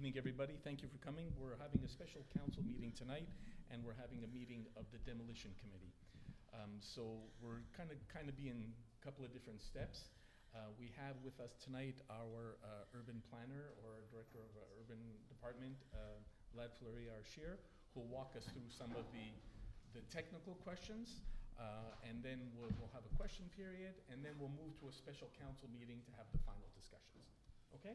evening, everybody. Thank you for coming. We're having a special council meeting tonight, and we're having a meeting of the Demolition Committee. So we're kind of be in a couple of different steps. We have with us tonight our urban planner or director of urban department, Vlad Fleury, our chair, who will walk us through some of the technical questions, and then we'll have a question period, and then we'll move to a special council meeting to have the final discussions. Okay?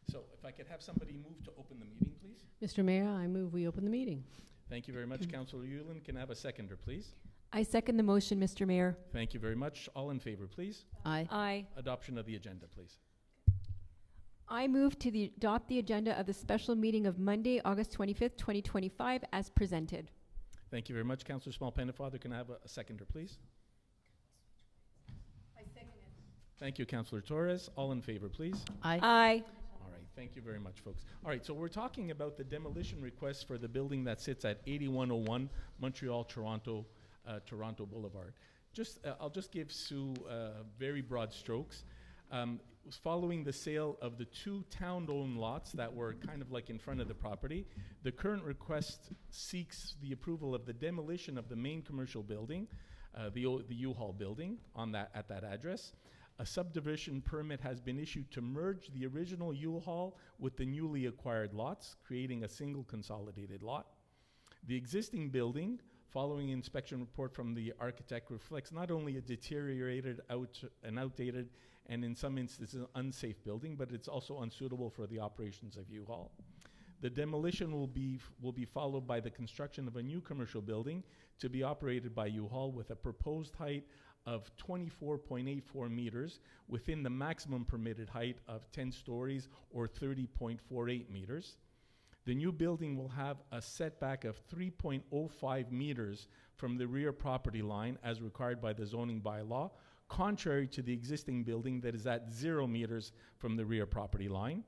So if I could have somebody move to open the meeting, please. Mr. Mayor, I move we open the meeting. Thank you very much, Councillor Yulin. Can I have a seconder, please? I second the motion, Mr. Mayor. Thank you very much. All in favor, please. Aye. Aye. Adoption of the agenda, please. I move to adopt the agenda of the special meeting of Monday, August 25th, 2025, as presented. Thank you very much, Councillor Small-Pennefather. Can I have a seconder, please? I second it. Thank you, Councillor Torres. All in favor, please. Aye. Aye. All right, thank you very much, folks. All right, so we're talking about the demolition request for the building that sits at 8101 Montreal-Toronto Toronto Boulevard. I'll just give Sue very broad strokes. Following the sale of the two town-owned lots that were kind of like in front of the property, the current request seeks the approval of the demolition of the main commercial building, the U-Haul building at that address. A subdivision permit has been issued to merge the original U-Haul with the newly acquired lots, creating a single consolidated lot. The existing building, following inspection report from the architect, reflects not only a deteriorated, outdated, and in some instances unsafe building, but it's also unsuitable for the operations of U-Haul. The demolition will be followed by the construction of a new commercial building to be operated by U-Haul with a proposed height of 24.84 meters within the maximum permitted height of 10 stories or 30.48 meters. The new building will have a setback of 3.05 meters from the rear property line as required by the zoning bylaw, contrary to the existing building that is at 0 meters from the rear property line.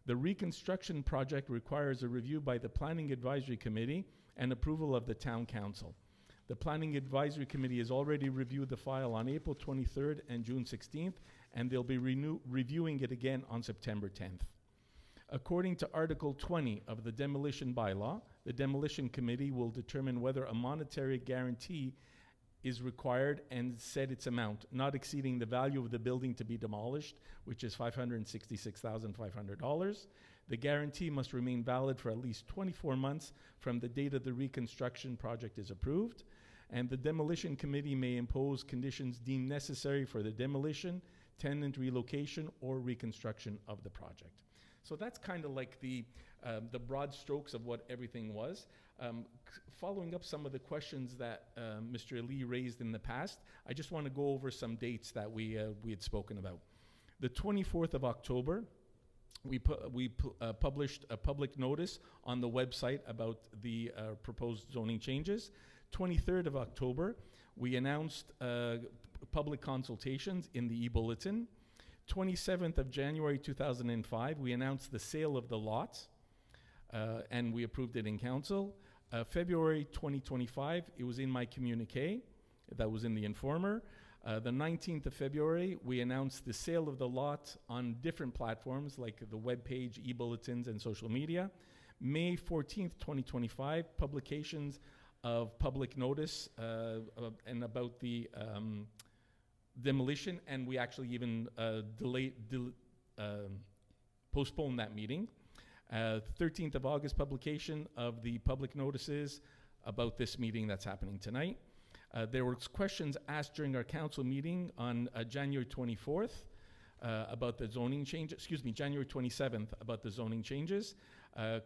The reconstruction project requires a review by the Planning Advisory Committee and approval of the Town Council. The Planning Advisory Committee has already reviewed the file on April 23rd and June 16th, and they'll be reviewing it again on September 10th. According to Article 20 of the Demolition Bylaw, the Demolition Committee will determine whether a monetary guarantee is required and set its amount, not exceeding the value of the building to be demolished, which is $566,500. The guarantee must remain valid for at least 24 months from the date of the reconstruction project is approved, and the Demolition Committee may impose conditions deemed necessary for the demolition, tenant relocation, or reconstruction of the project. So that's kind of like the broad strokes of what everything was. Following up some of the questions that Mr. Lee raised in the past, I just want to go over some dates that we had spoken about. The 24th of October, we published a public notice on the website about the proposed zoning changes. 23rd of October, we announced public consultations in the e-bulletin. 27th of January 2005, we announced the sale of the lots, and we approved it in council. February 2025, it was in my communique, that was in the Informer. The 19th of February, we announced the sale of the lot on different platforms like the webpage, e-bulletins, and social media. May 14th, 2025, publications of public notice and about the demolition, and we actually even postponed that meeting. 13th of August, publication of the public notices about this meeting that's happening tonight. There were questions asked during our council meeting on January 24th about the zoning changes, January 27th about the zoning changes.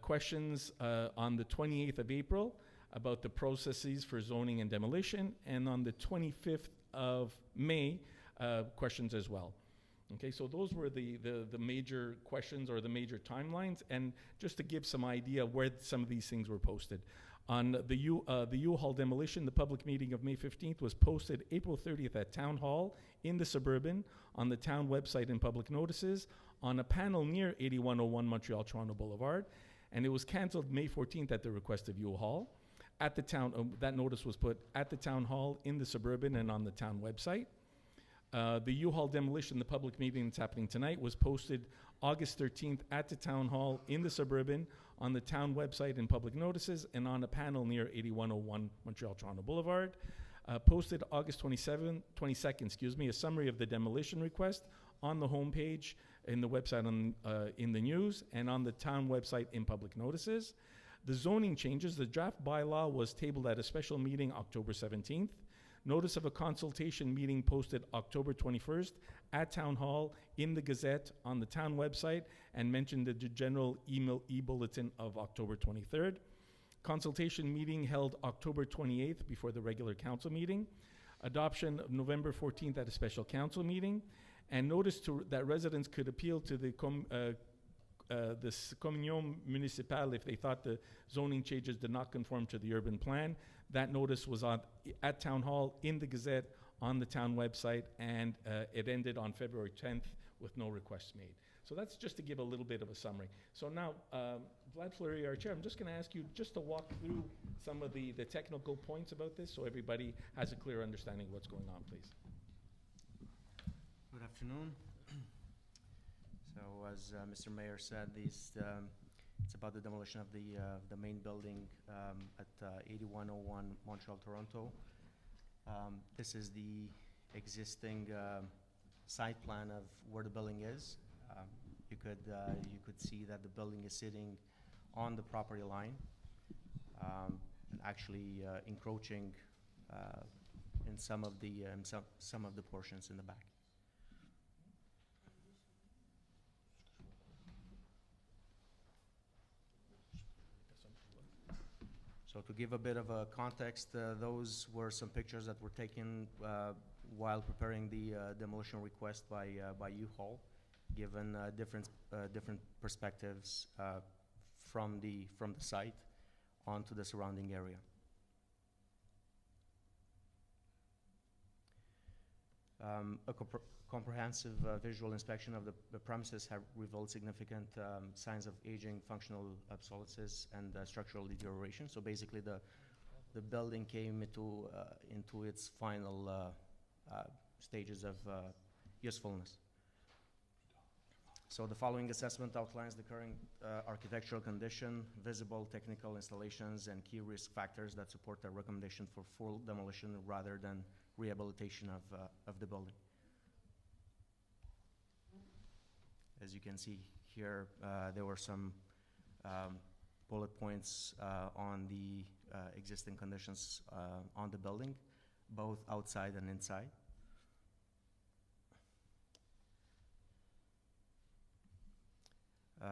Questions on the 28th of April about the processes for zoning and demolition, and on the 25th of May, questions as well. Okay, so those were the major questions or the major timelines, and just to give some idea where some of these things were posted. On the U-Haul demolition, the public meeting of May 15th was posted April 30th at Town Hall in the Suburban, on the town website and public notices, on a panel near 8101 Montreal-Toronto Boulevard, and it was cancelled May 14th at the request of U-Haul. At the town, that notice was put at the Town Hall, in the Suburban, and on the town website. The U-Haul demolition, the public meeting that's happening tonight, was posted August 13th at the Town Hall in the Suburban, on the town website and public notices, and on a panel near 8101 Montreal-Toronto Boulevard. Posted August 22nd, a summary of the demolition request on the homepage, in the website, in the news, and on the town website in public notices. The zoning changes, the draft bylaw was tabled at a special meeting October 17th. Notice of a consultation meeting posted October 21st at Town Hall, in the Gazette, on the town website, and mentioned in the general email e-bulletin of October 23rd. Consultation meeting held October 28th before the regular council meeting. Adoption of November 14th at a special council meeting. And notice that residents could appeal to the Communion Municipale if they thought the zoning changes did not conform to the urban plan. That notice was at Town Hall, in the Gazette, on the town website, and it ended on February 10th with no requests made. So that's just to give a little bit of a summary. So now, Vlad Fleury, our chair, I'm just going to ask you just to walk through some of the technical points about this so everybody has a clear understanding of what's going on, please. Good afternoon. So as Mr. Mayor said, it's about the demolition of the main building at 8101 Montreal-Toronto. This is the existing site plan of where the building is. You could see that the building is sitting on the property line, and actually encroaching in some of the portions in the back. So to give a bit of a context, those were some pictures that were taken while preparing the demolition request by U-Haul, given different perspectives from the site onto the surrounding area. A comprehensive visual inspection of the premises have revealed significant signs of aging, functional obsolescence, and structural deterioration. So basically, the building came into its final stages of usefulness. So the following assessment outlines the current architectural condition, visible technical installations, and key risk factors that support a recommendation for full demolition rather than rehabilitation of the building. As you can see here, there were some bullet points on the existing conditions on the building, both outside and inside.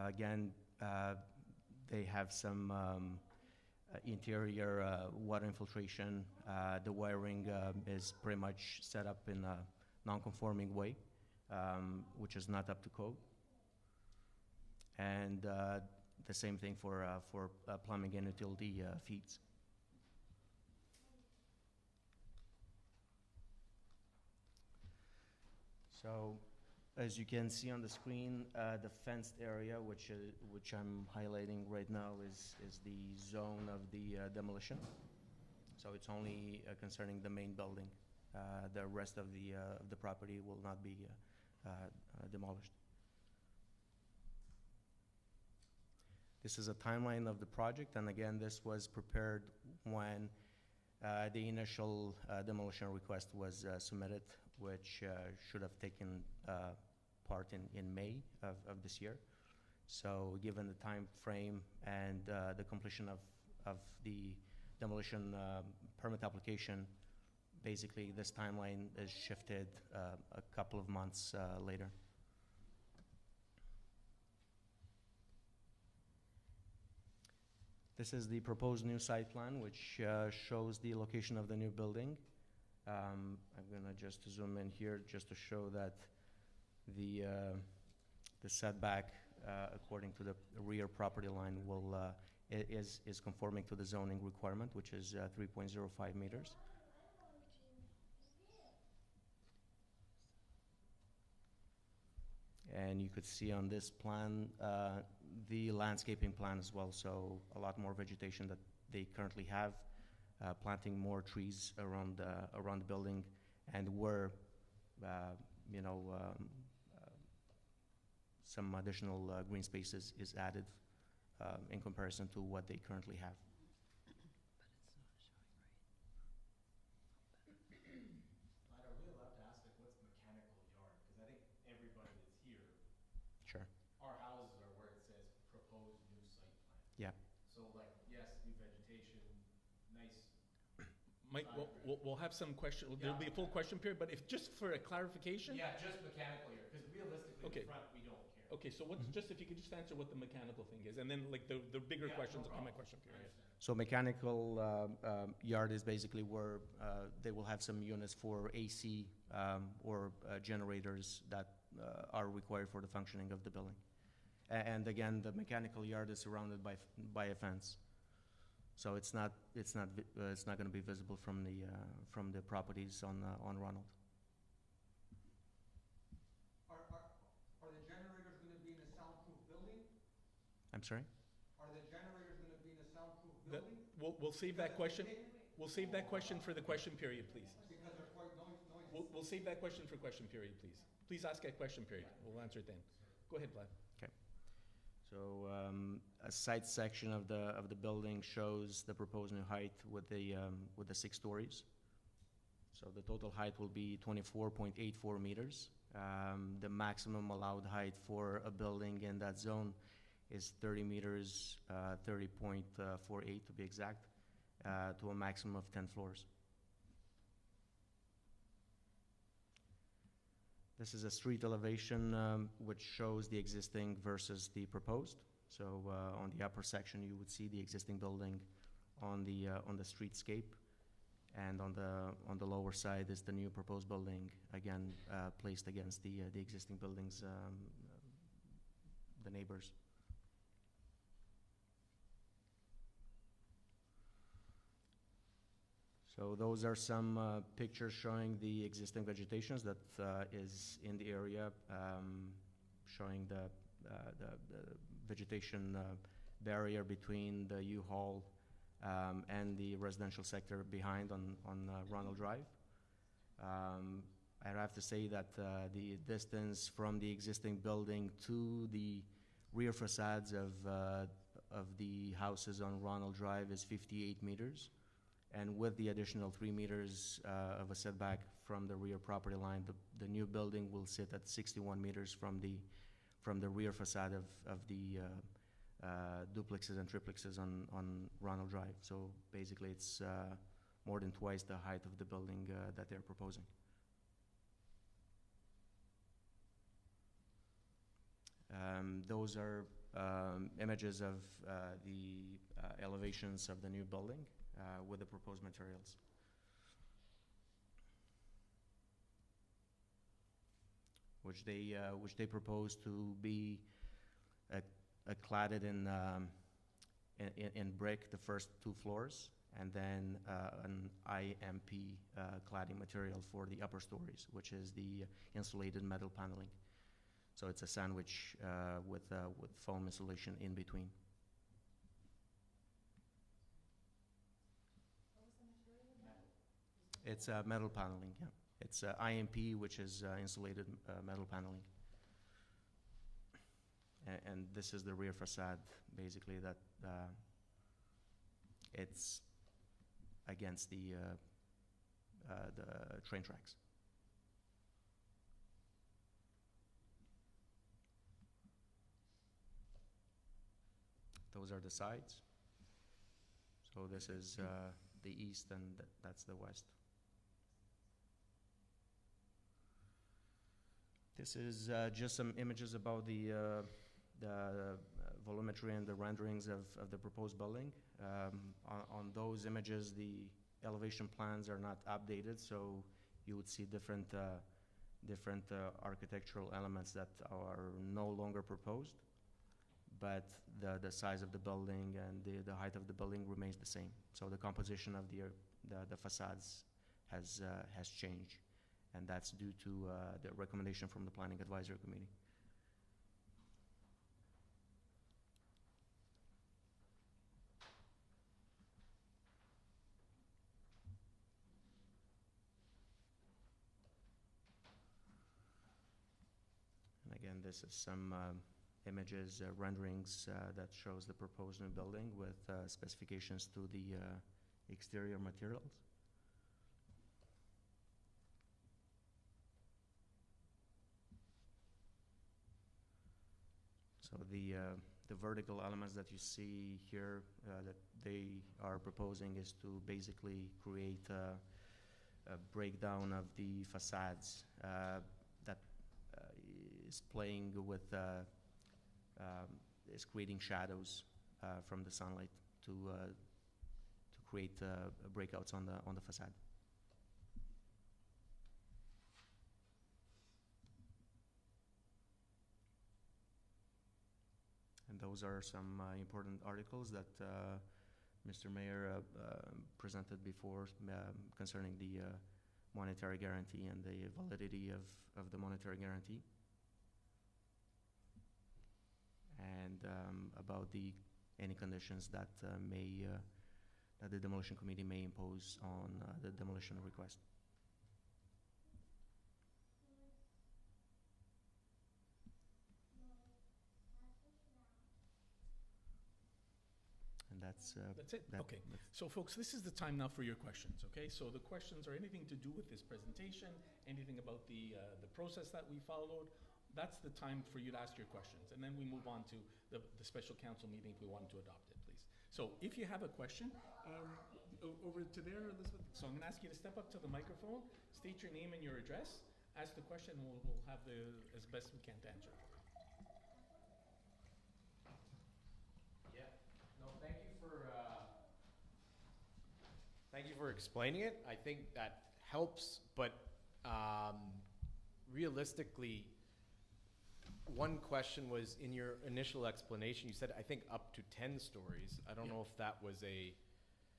Again, they have some interior water infiltration. The wiring is pretty much set up in a non-conforming way, which is not up to code. And the same thing for plumbing and utility feeds. So, as you can see on the screen, the fenced area, which I'm highlighting right now, is the zone of the demolition. So it's only concerning the main building. The rest of the property will not be demolished. This is a timeline of the project, and again, this was prepared when the initial demolition request was submitted, which should have taken part in May of this year. So given the time frame and the completion of the demolition permit application, basically this timeline is shifted a couple of months later. This is the proposed new site plan, which shows the location of the new building. I'm gonna just zoom in here just to show that the setback according to the rear property line is conforming to the zoning requirement, which is 3.05 meters. And you could see on this plan the landscaping plan as well, so a lot more vegetation that they currently have, planting more trees around the building, and where some additional green spaces is added in comparison to what they currently have. Are we allowed to ask, like, what's mechanical yard? Because I think everybody that's here, Sure. our houses are where it says proposed new site plan. Yeah. So like, yes, new vegetation, nice. Mike, we'll have some question, there'll be a full question period, but if, just for a clarification? Yeah, just mechanical here, because realistically, Okay. in front, we don't care. Okay, so what's, just if you could just answer what the mechanical thing is, and then like the bigger Yeah, questions no on my problem. question I period. understand. So mechanical yard is basically where they will have some units for AC or generators that are required for the functioning of the building. And again, the mechanical yard is surrounded by a fence, so it's not going to be visible from the properties on Ronald. Are the generators gonna be in a soundproof building? I'm sorry. Are the generators gonna be in a soundproof That- building? We'll save that question, we'll save that question for the question period, please. Because they're quite noisy. We'll save that question for question period, please. Please ask at question period, we'll answer it then. Go ahead, Vlad. So a side section of the building shows the proposed new height with the 6 stories. So the total height will be 24.84 meters. The maximum allowed height for a building in that zone is 30 meters, 30.48 to be exact, to a maximum of 10 floors. This is a street elevation which shows the existing versus the proposed. So on the upper section, you would see the existing building on the streetscape, and on the lower side is the new proposed building, again placed against the existing buildings, the neighbors. So those are some pictures showing the existing vegetations that is in the area, showing the vegetation barrier between the U-Haul and the residential sector behind on Ronald Drive. I have to say that the distance from the existing building to the rear facades of the houses on Ronald Drive is 58 meters. And with the additional 3 meters of a setback from the rear property line, the new building will sit at 61 meters from the rear facade of the duplexes and triplexes on Ronald Drive. So basically, it's more than twice the height of the building that they're proposing. Those are images of the elevations of the new building with the proposed materials. Which they propose to be cladded in brick the first 2 floors, and then an IMP cladding material for the upper stories, which is the insulated metal paneling. So it's a sandwich with foam insulation in between. It's metal paneling, yeah. It's IMP, which is insulated metal paneling. And this is the rear facade, basically, that it's against the train tracks. Those are the sides. So this is the east, and that's the west. This is just some images about the volumetry and the renderings of the proposed building. On those images, the elevation plans are not updated, so you would see different architectural elements that are no longer proposed, but the size of the building and the height of the building remains the same. So the composition of the facades has changed, and that's due to the recommendation from the Planning Advisory Committee. And again, this is some images, renderings that shows the proposed new building with specifications to the exterior materials. So the vertical elements that you see here that they are proposing is to basically create a breakdown of the facades that is playing with, is creating shadows from the sunlight to create breakouts on the facade. And those are some important articles that Mr. Mayor presented before concerning the monetary guarantee and the validity of the monetary guarantee. And about any conditions that that the Demolition Committee may impose on the demolition request. And that's That's it? Okay. So folks, this is the time now for your questions, okay? So the questions are anything to do with this presentation, anything about the process that we followed. That's the time for you to ask your questions. And then we move on to the special council meeting if we want to adopt it, please. So if you have a question, over to there, Elizabeth. So I'm gonna ask you to step up to the microphone, state your name and your address, ask the question, and we'll have as best we can to answer it. Thank you for explaining it. I think that helps, but realistically, one question was in your initial explanation, you said, I think up to 10 stories. I don't know if that was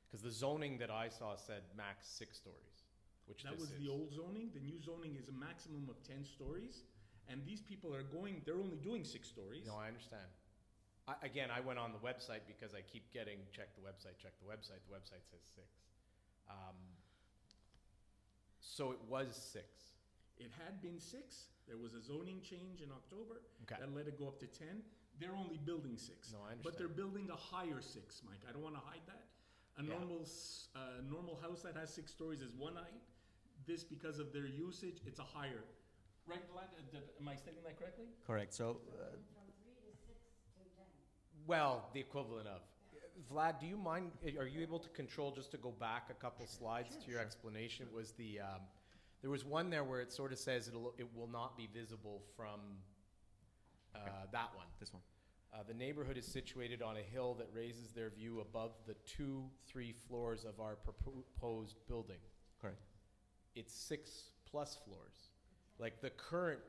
because the zoning that I saw said max 6 stories, which That was the old zoning. The new zoning is a maximum of 10 stories. And these people they're only doing 6 stories. No, I understand. Again, I went on the website because I keep getting, check the website, check the website. The website says 6. So it was 6. It had been 6. There was a zoning change in October Okay. that let it go up to 10. They're only building 6. No, I understand. But they're building a higher 6, Mike. I don't want to hide that. A Yeah. normal house that has 6 stories is one height. This, because of their usage, it's a higher. Right, Vlad? Am I stating that correctly? correct. So Well, the equivalent of. Vlad, do you mind, are you able to control, just to go back a couple slides to your explanation, was there was one there where it sort of says it will not be visible from that one. this one. The neighborhood is situated on a hill that raises their view above the 2-3 floors of our proposed building. Correct. It's 6+ floors. Like the current,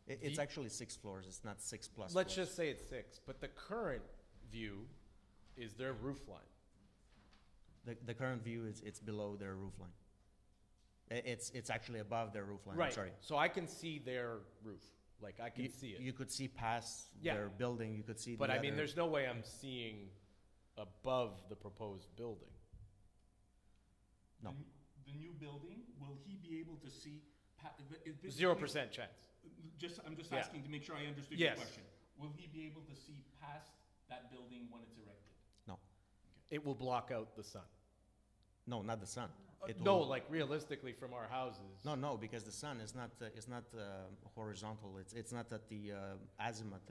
It's actually 6 floors. It's not 6 plus. let's floors. just say it's 6, but the current view is their roof line. The current view is it's below their roof line. It's actually above their roof line. Right. I'm sorry. So I can see their roof. Like I can see it. You could see past Yeah. their building. You could see. But the I mean, other- there's no way I'm seeing above the proposed building. No. The new building, will he be able to see? 0% chance. I'm just Yeah. asking to make sure I understood Yes. your question. Will he be able to see past that building when it's erected? No. It will block out the sun. No, not the sun. It No, will- like realistically from our houses. No, because the sun is not horizontal. It's not at the azimuth.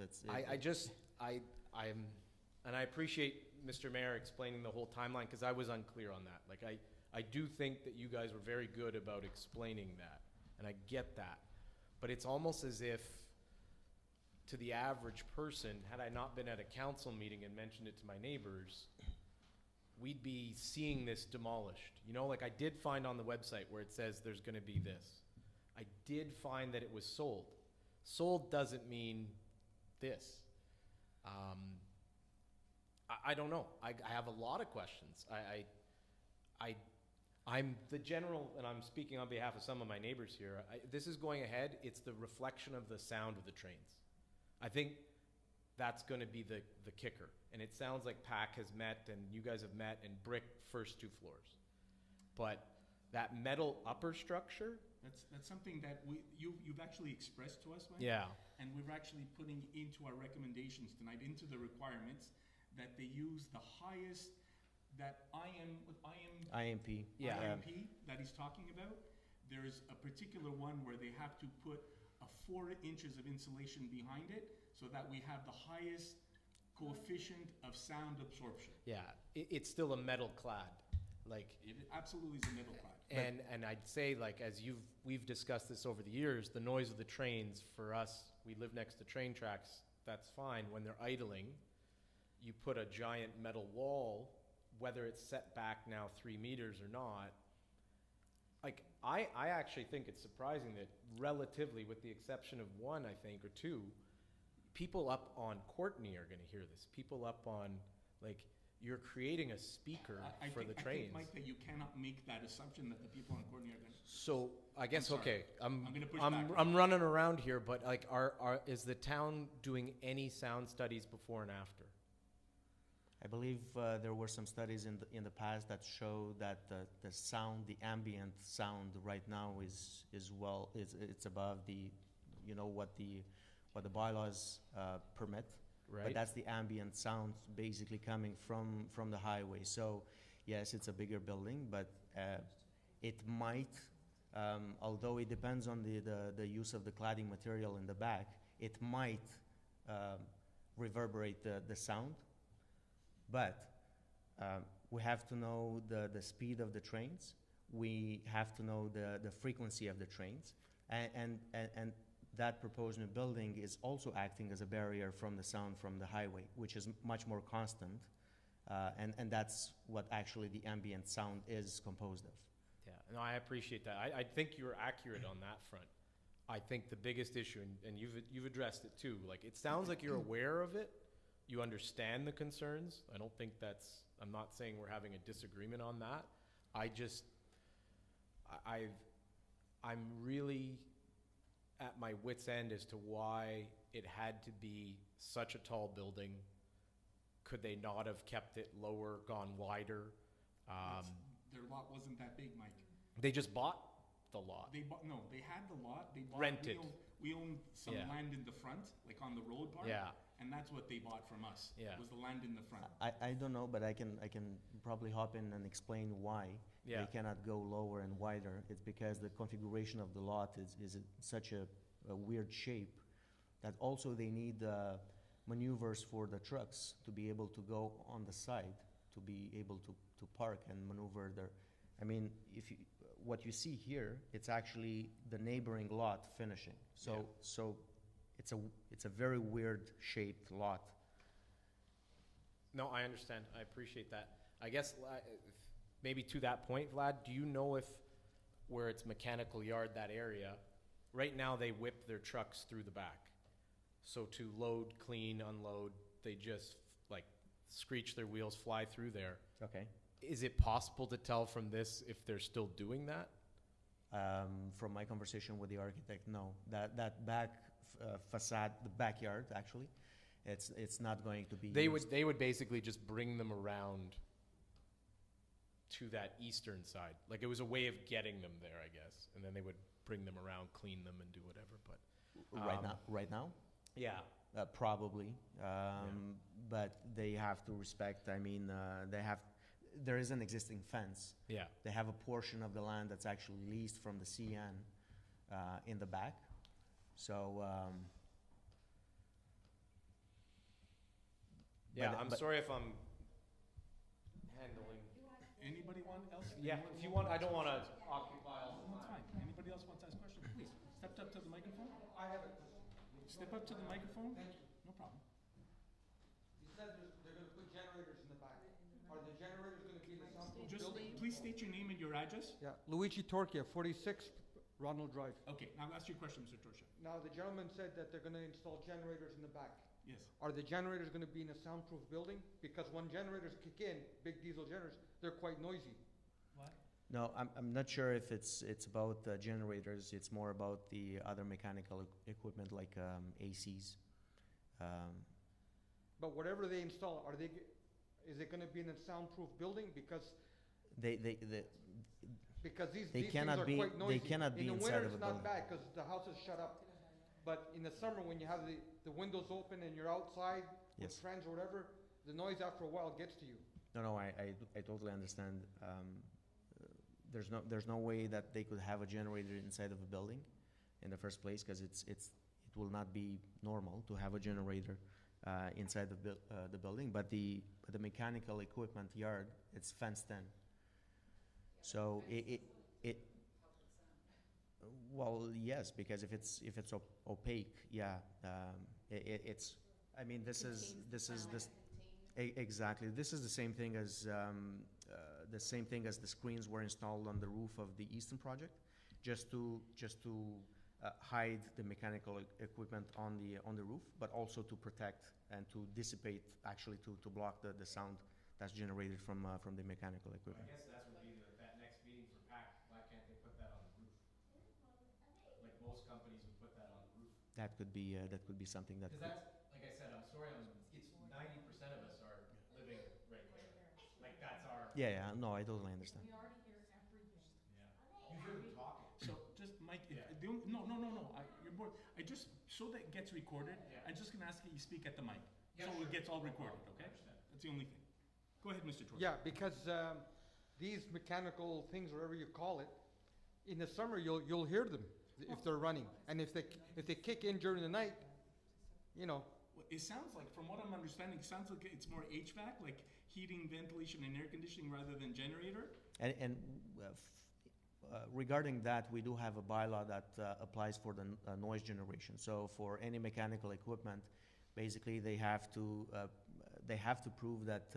And I appreciate Mr. Mayor explaining the whole timeline because I was unclear on that. Like I do think that you guys were very good about explaining that, and I get that. But it's almost as if, to the average person, had I not been at a council meeting and mentioned it to my neighbors, we'd be seeing this demolished. You know, like I did find on the website where it says there's going to be this. I did find that it was sold. Sold doesn't mean this. I don't know. I have a lot of questions. I'm the general, and I'm speaking on behalf of some of my neighbors here. This is going ahead. It's the reflection of the sound of the trains. I think that's going to be the kicker. And it sounds like PAC has met, and you guys have met, and bricked first 2 floors. But that metal upper structure, That's something that you've actually expressed to us, Mike. yeah. and we're actually putting into our recommendations tonight, into the requirements, that they use the highest, that IMP. Yeah. IMP that he's talking about. There's a particular one where they have to put a 4 inches of insulation behind it, so that we have the highest coefficient of sound absorption. Yeah, it's still a metal clad, like, It absolutely is a middle class. and I'd say, like, we've discussed this over the years, the noise of the trains, for us, we live next to train tracks, that's fine. When they're idling, you put a giant metal wall, whether it's set back now 3 meters or not. Like, I actually think it's surprising that relatively, with the exception of one, I think, or two, people up on Courtney are gonna hear this. People up on, like, you're creating a speaker for the I trains. think, Mike, that you cannot make that assumption that the people on Courtney are going to. So I guess, sorry. okay, I'm gonna push back. I'm running around here, but like, is the town doing any sound studies before and after? I believe there were some studies in the past that show that the sound, the ambient sound right now is it's above the, you know, what the bylaws permit. Right. But that's the ambient sound basically coming from the highway. So yes, it's a bigger building, but it might, although it depends on the use of the cladding material in the back, it might reverberate the sound. But we have to know the speed of the trains. We have to know the frequency of the trains, and that proposed new building is also acting as a barrier from the sound from the highway, which is much more constant, and that's what actually the ambient sound is composed of. Yeah, no, I appreciate that. I think you're accurate on that front. I think the biggest issue, and you've addressed it too, like, it sounds like you're aware of it, you understand the concerns. I don't think I'm not saying we're having a disagreement on that. I'm really at my wit's end as to why it had to be such a tall building. Could they not have kept it lower, gone wider? Their lot wasn't that big, Mike. They just bought the lot. They had the lot. They bought, Rented. We owned some Yeah. land in the front, like on the road part. Yeah. And that's what they bought from us. Yeah. Was the land in the front. I don't know, but I can probably hop in and explain why Yeah. they cannot go lower and wider. It's because the configuration of the lot is such a weird shape that also they need maneuvers for the trucks to be able to go on the side, to be able to park and maneuver there. I mean, what you see here, it's actually the neighboring lot finishing. So it's a very weird shaped lot. No, I understand. I appreciate that. I guess maybe to that point, Vlad, do you know if where it's mechanical yard, that area, right now they whip their trucks through the back. So to load, clean, unload, they just like screech their wheels, fly through there. Okay. Is it possible to tell from this if they're still doing that? From my conversation with the architect, no. That back facade, the backyard actually, it's not going to be They used. would basically just bring them around to that eastern side. Like, it was a way of getting them there, I guess. And then they would bring them around, clean them, and do whatever. But Right now, yeah, probably. But they have to respect. I mean, there is an existing fence. yeah. They have a portion of the land that's actually leased from the CN in the back. So. Yeah, but- I'm but- sorry if I'm handling. Anybody else? Yeah, if you want, I don't want to occupy all the That's time. fine. Anybody else wants to ask questions? Please, step up to the microphone. I have it. Step up to the microphone. Thank you. No problem. You said they're gonna put generators in the back. Are the generators gonna be in the soundproof Just building? please state your name and your address. Yeah, Luigi Torchia, 46 Ronald Drive. Okay, now ask your question, Mr. Torsia. Now, the gentleman said that they're gonna install generators in the back. Yes. Are the generators gonna be in a soundproof building? Because when generators kick in, big diesel generators, they're quite noisy. What? No, I'm not sure if it's about generators. It's more about the other mechanical equipment like ACs. But whatever they install, is it gonna be in a soundproof building? Because They these They things cannot are be- quite noisy. they cannot be In the inside winter, of a it's not building. bad, because the house is shut up. But in the summer, when you have the windows open and you're outside with Yes. friends or whatever, the noise after a while gets to you. No, I totally understand. There's no way that they could have a generator inside of a building in the first place, because it will not be normal to have a generator inside the building. But the mechanical equipment yard, it's fenced in. So well, yes, because if it's opaque, yeah, it's. I mean, this is exactly. This is the same thing as the screens were installed on the roof of the Easton project, just to hide the mechanical equipment on the roof, but also to protect and to dissipate, actually to block the sound that's generated from the mechanical equipment. I guess that would be that next meeting for PAC. Why can't they put that on the roof? Like most companies would put that on the roof. That could be something that. Because that's, like I said, I'm sorry, it's 90% of us are living right there. Like that's our. Yeah, no, I totally understand. Yeah. You hear them talking. So just, Mike, Yeah. no, you're bored. So that it gets recorded, Yeah. I'm just gonna ask you to speak at the mic. Yeah, So sure. it gets all recorded, I okay? understand. That's the only thing. Go ahead, Mr. Torres. Yeah, because these mechanical things, whatever you call it, in the summer you'll hear them if they're running, and if they kick in during the night, you know. Well, it sounds like, from what I'm understanding, it sounds like it's more HVAC, like heating, ventilation, and air conditioning rather than generator. And regarding that, we do have a bylaw that applies for the noise generation. So for any mechanical equipment, basically they have to prove that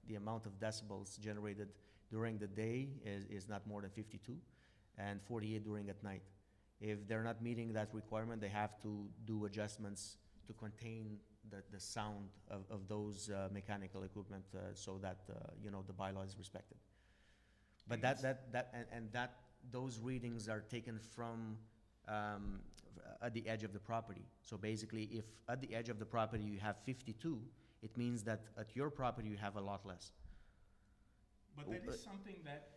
the amount of decibels generated during the day is not more than 52, and 48 during at night. If they're not meeting that requirement, they have to do adjustments to contain the sound of those mechanical equipment, so that the bylaw is respected. But those readings are taken from at the edge of the property. So basically, if at the edge of the property you have 52, it means that at your property you have a lot less. But that is something that,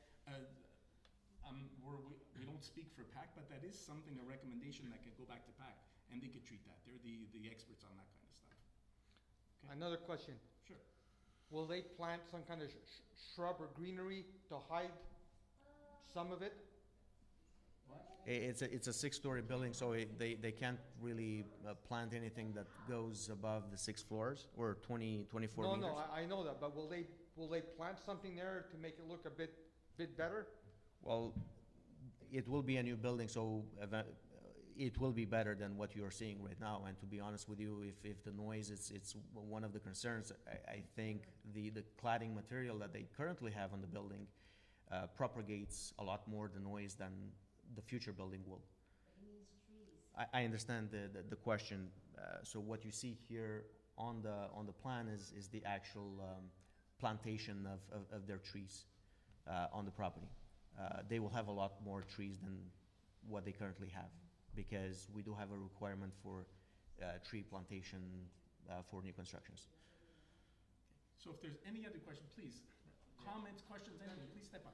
we don't speak for PAC, but that is something, a recommendation that can go back to PAC, and they could treat that. They're the experts on that kind of stuff. Okay. Another question. Sure. Will they plant some kind of shrub or greenery to hide some of it? It's a 6-story building, so they can't really plant anything that goes above the 6 floors or 24 meters. No, I know that, but will they plant something there to make it look a bit better? Well, it will be a new building, so it will be better than what you are seeing right now. And to be honest with you, if the noise, it's one of the concerns. I think the cladding material that they currently have on the building propagates a lot more the noise than the future building will. I understand the question. So what you see here on the plan is the actual plantation of their trees on the property. They will have a lot more trees than what they currently have, because we do have a requirement for tree plantation for new constructions. So if there's any other question, please, comments, questions, anything, please step up.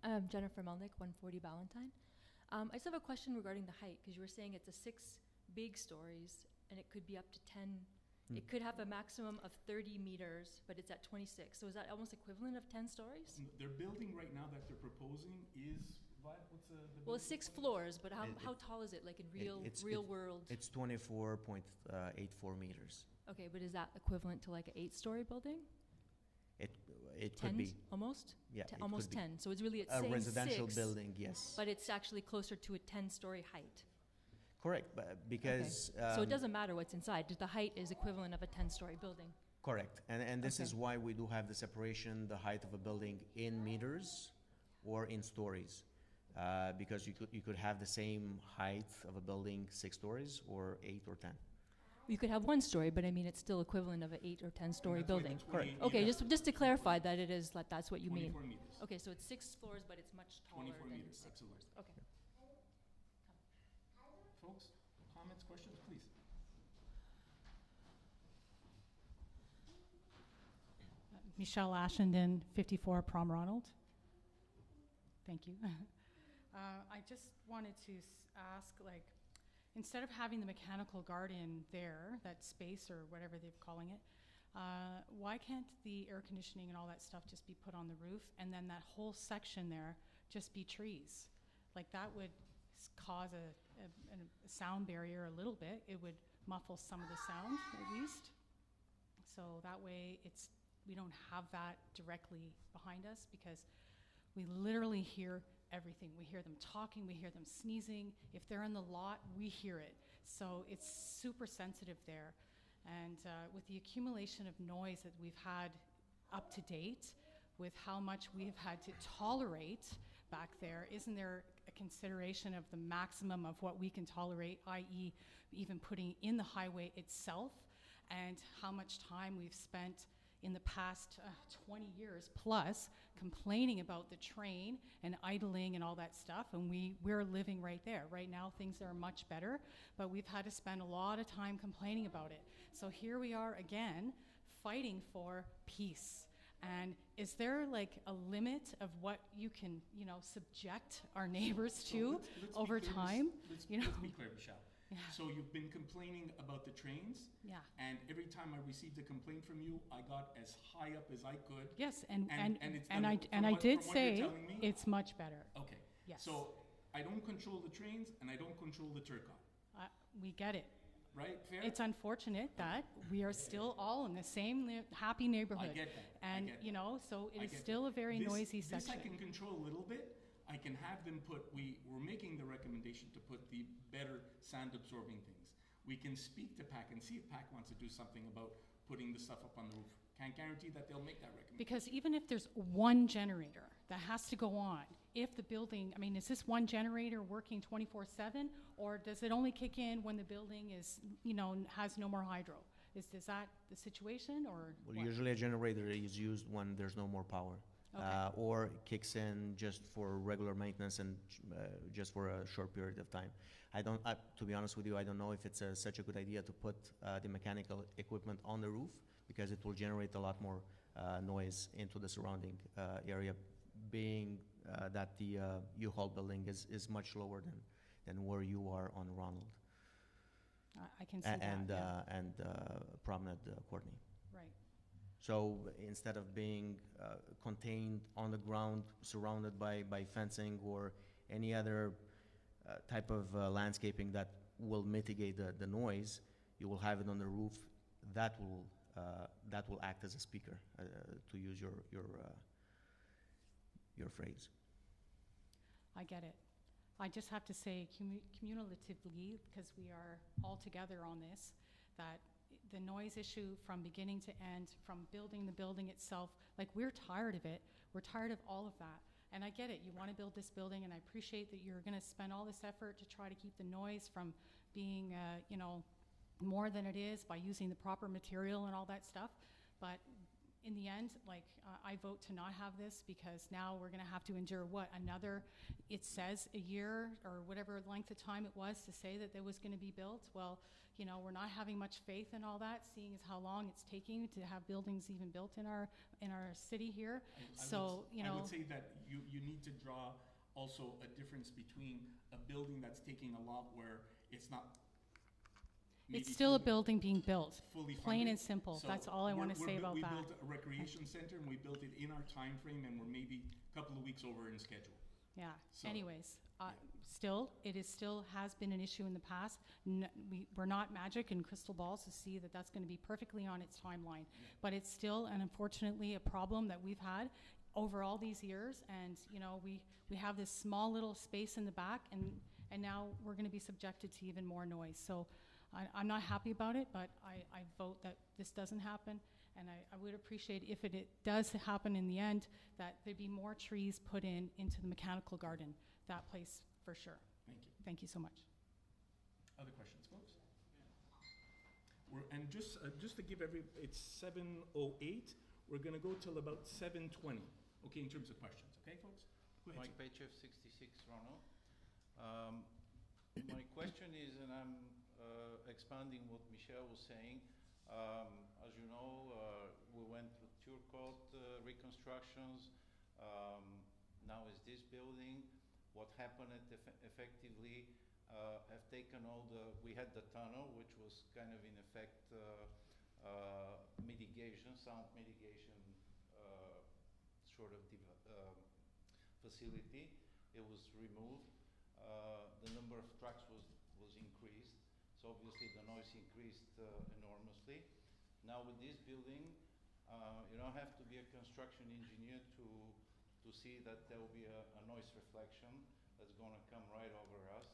Hi, I'm Jennifer Melnick, 140 Ballantyne. I just have a question regarding the height, because you were saying it's a 6 big stories, and it could be up to 10. It could have a maximum of 30 meters, but it's at 26. So is that almost equivalent of 10 stories? Their building right now that they're proposing is, what's the building? Well, it's 6 floors, but how It- tall is it, like in it's- real world? It's 24.84 meters. Okay, but is that equivalent to like an 8-story building? It 10, could be, almost? yeah, Te- it almost could be. 10. So it's really, it's A saying residential 6, building, yes. but it's actually closer to a 10-story height. Correct, but because. So it doesn't matter what's inside. The height is equivalent of a 10-story building. Correct, and this is Okay. why we do have the separation, the height of a building in meters or in stories. Because you could have the same height of a building 6 stories or 8 or 10. You could have 1 story, but I mean, it's still equivalent of an 8 or 10-story And that's why the building. 28 Okay, meters, just to clarify that it is, like, that's what you mean. 24 meters. Okay, so it's 6 floors, but it's much taller 24 than meters, 6 absolutely. floors. Okay. Folks, comments, questions, please. Michelle Ashenden, 54 Prom Ronald. Thank you. I just wanted to ask, like, instead of having the mechanical garden there, that space or whatever they're calling it, why can't the air conditioning and all that stuff just be put on the roof, and then that whole section there just be trees? Like, that would cause a sound barrier a little bit. It would muffle some of the sound, at least. So that way we don't have that directly behind us, because we literally hear everything. We hear them talking, we hear them sneezing. If they're in the lot, we hear it. So it's super sensitive there. And with the accumulation of noise that we've had up to date, with how much we've had to tolerate back there, isn't there a consideration of the maximum of what we can tolerate, i.e. even putting in the highway itself, and how much time we've spent in the past 20 years plus complaining about the train and idling and all that stuff, and we're living right there. Right now things are much better, but we've had to spend a lot of time complaining about it. So here we are again fighting for peace. And is there like a limit of what you can, subject our neighbors to over time? Let's be clear, Michelle. Yeah. So you've been complaining about the trains, Yeah. and every time I received a complaint from you, I got as high up as I could. Yes, And it's and gonna- I from did what you're say telling me- it's much better. Okay. Yes. So I don't control the trains, and I don't control the Turcot, We get it. right? Fair? It's unfortunate that we are still all in the same happy neighborhood. I get that. And, I get that. so it I is get still that. a very noisy This I section. can control a little bit. I can have them we're making the recommendation to put the better sand absorbing things. We can speak to PAC and see if PAC wants to do something about putting the stuff up on the roof. Can't guarantee that they'll make that recommendation. Because even if there's one generator that has to go on, if the building, is this one generator working 24/7, or does it only kick in when the building is, has no more hydro? Is that the situation, or Well, what? usually a generator is used when there's no more power. Okay. Or kicks in just for regular maintenance and just for a short period of time. To be honest with you, I don't know if it's such a good idea to put the mechanical equipment on the roof, because it will generate a lot more noise into the surrounding area, being that the U-Haul building is much lower than where you are on Ronald I can see that, and Promenade Courtney. right. So instead of being contained on the ground, surrounded by fencing or any other type of landscaping that will mitigate the noise, you will have it on the roof. That will act as a speaker, to use your phrase. I get it. I just have to say cumulatively, because we are all together on this, that the noise issue from beginning to end, from building the building itself, like, we're tired of it. We're tired of all of that. And I get it. You want to build this building, and I appreciate that you're going to spend all this effort to try to keep the noise from being, more than it is by using the proper material and all that stuff. But in the end, I vote to not have this, because now we're going to have to endure it says a year or whatever length of time it was to say that there was going to be built. Well, we're not having much faith in all that, seeing as how long it's taking to have buildings even built in our city here. I would say that you need to draw also a difference between a building that's taking a lot where it's not. It's still a building being built, fully plain funded. and simple. So That's all I want to say about that. We built a recreation center, and we built it in our time frame, and we're maybe a couple of weeks over in schedule. Yeah. So, Anyways, yeah. still has been an issue in the past. We're not magic and crystal balls to see that that's going to be perfectly on its timeline. Yeah. But it's still, and unfortunately, a problem that we've had over all these years. And we have this small little space in the back, and now we're going to be subjected to even more noise. So I'm not happy about it, but I vote that this doesn't happen. And I would appreciate if it does happen in the end, that there be more trees put into the mechanical garden, that place for sure. Thank you. Thank you so much. Other questions, folks? And just to give it's 7:08. We're going to go till about 7:20. Okay, in terms of questions. Okay, folks? Go ahead. Mike Pechev, 66 Ronald. My question is, and I'm expanding what Michelle was saying. As you know, we went through Turcotte reconstructions. Now is this building. What happened effectively, have taken all we had the tunnel, which was kind of in effect mitigation, sound mitigation sort of facility. It was removed. The number of trucks was increased. So obviously the noise increased enormously. Now with this building, you don't have to be a construction engineer to see that there will be a noise reflection that's going to come right over us.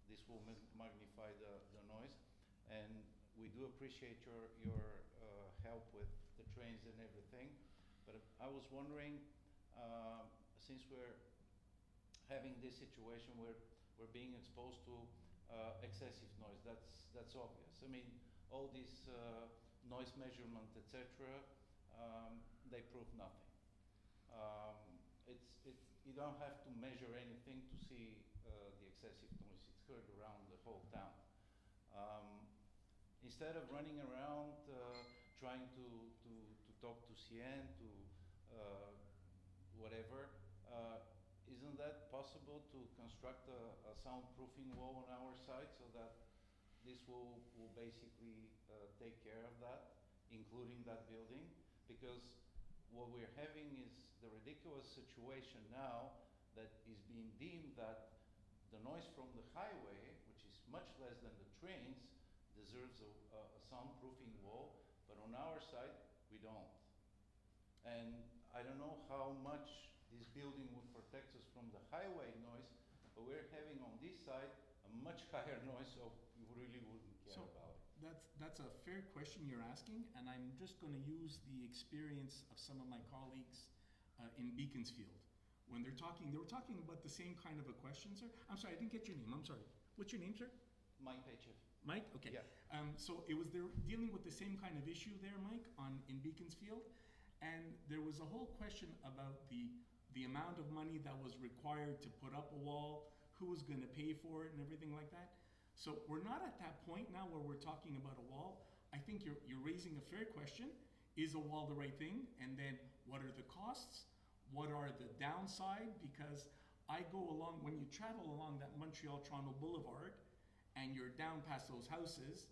This will magnify the noise. And we do appreciate your help with the trains and everything. But I was wondering, since we're having this situation where we're being exposed to excessive noise, that's obvious. I mean, all these noise measurement, etc., they prove nothing. You don't have to measure anything to see the excessive noise. It's heard around the whole town. Instead of running around trying to talk to CN, to whatever, isn't that possible to construct a soundproofing wall on our side so that this will basically take care of that, including that building? Because what we're having is the ridiculous situation now that is being deemed that the noise from the highway, which is much less than the trains, deserves a soundproofing wall, but on our side, we don't. And I don't know how much this building would protect us from the highway noise, but we're having on this side a much higher noise, so we really wouldn't care about it. That's a fair question you're asking, and I'm just going to use the experience of some of my colleagues in Beaconsfield. When they were talking about the same kind of a question, sir. I'm sorry, I didn't get your name. I'm sorry. What's your name, sir? Mike Pechev. Mike? Okay. Yeah. So they're dealing with the same kind of issue there, Mike, in Beaconsfield, and there was a whole question about the amount of money that was required to put up a wall, who was going to pay for it, and everything like that. So we're not at that point now where we're talking about a wall. I think you're raising a fair question. Is a wall the right thing? And then what are the costs? What are the downside? Because I go along, when you travel along that Montreal-Toronto Boulevard and you're down past those houses,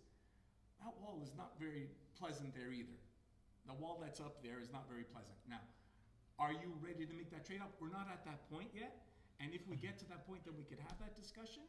that wall is not very pleasant there either. The wall that's up there is not very pleasant. Now, are you ready to make that trade-off? We're not at that point yet. And if we get to that point, then we could have that discussion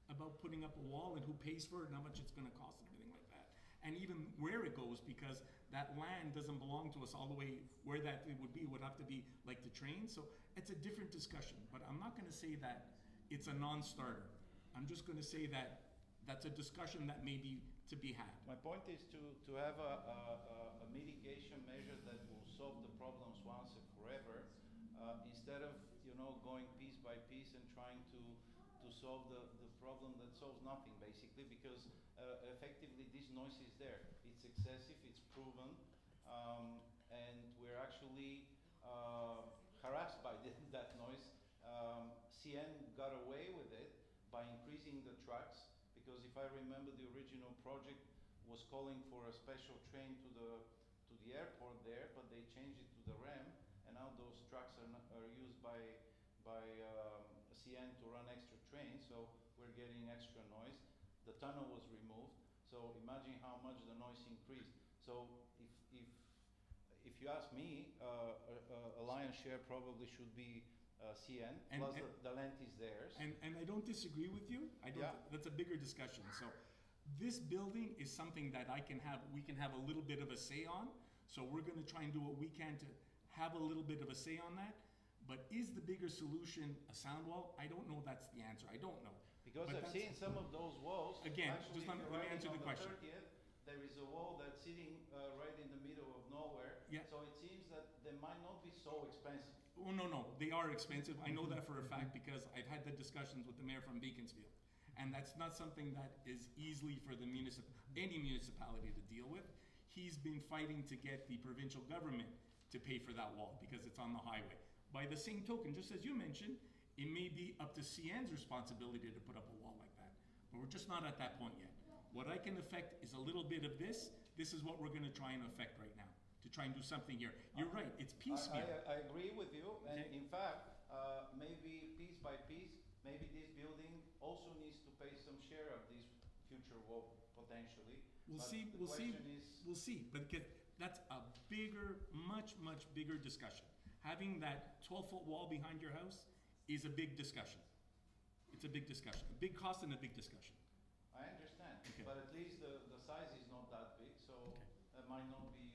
about putting up a wall and who pays for it and how much it's going to cost and everything like that. And even where it goes, because that land doesn't belong to us all the way where that it would have to be like the train. So it's a different discussion. But I'm not going to say that it's a non-starter. I'm just going to say that that's a discussion that may be to be had. My point is to have a mitigation measure that will solve the problems once and forever, instead of going piece by piece and trying to solve the problem that solves nothing, basically, because effectively this noise is there. It's excessive, it's proven, and we're actually harassed by that noise. CN got away with it by increasing the trucks, because if I remember, the original project was calling for a special train to the airport there, but they changed it to the RAM, and now those trucks are used by CN to run extra trains, so we're getting extra noise. The tunnel was removed, so imagine how much the noise increased. So if you ask me, a lion's share probably should be CN, plus the land is theirs. And I don't disagree with you. That's a bigger discussion. So this building is something that we can have a little bit of a say on. So we're going to try and do what we can to have a little bit of a say on that. But is the bigger solution a sound wall? I don't know that's the answer. I don't know. Because I've seen some of those walls. Again, actually, just let me answer the question. 30th, there is a wall that's sitting right in the middle of nowhere. Yeah. So it seems that they might not be so expensive. Oh, no. They are expensive. I know that for a fact because I've had the discussions with the mayor from Beaconsfield. And that's not something that is easily for the any municipality to deal with. He's been fighting to get the provincial government to pay for that wall because it's on the highway. By the same token, just as you mentioned, it may be up to CN's responsibility to put up a wall like that. But we're just not at that point yet. What I can affect is a little bit of this. This is what we're going to try and affect right now, to try and do something here. You're right, it's piecemeal. I agree with you, and Okay. in fact, maybe piece by piece, maybe this building also needs to pay some share of this future wall potentially. We'll But see, the we'll see, question is- we'll see, but that's a bigger, much bigger discussion. Having that 12-foot wall behind your house is a big discussion. It's a big discussion, a big cost and a big discussion. I understand, Okay. but at least the size is not that big, so it might not be,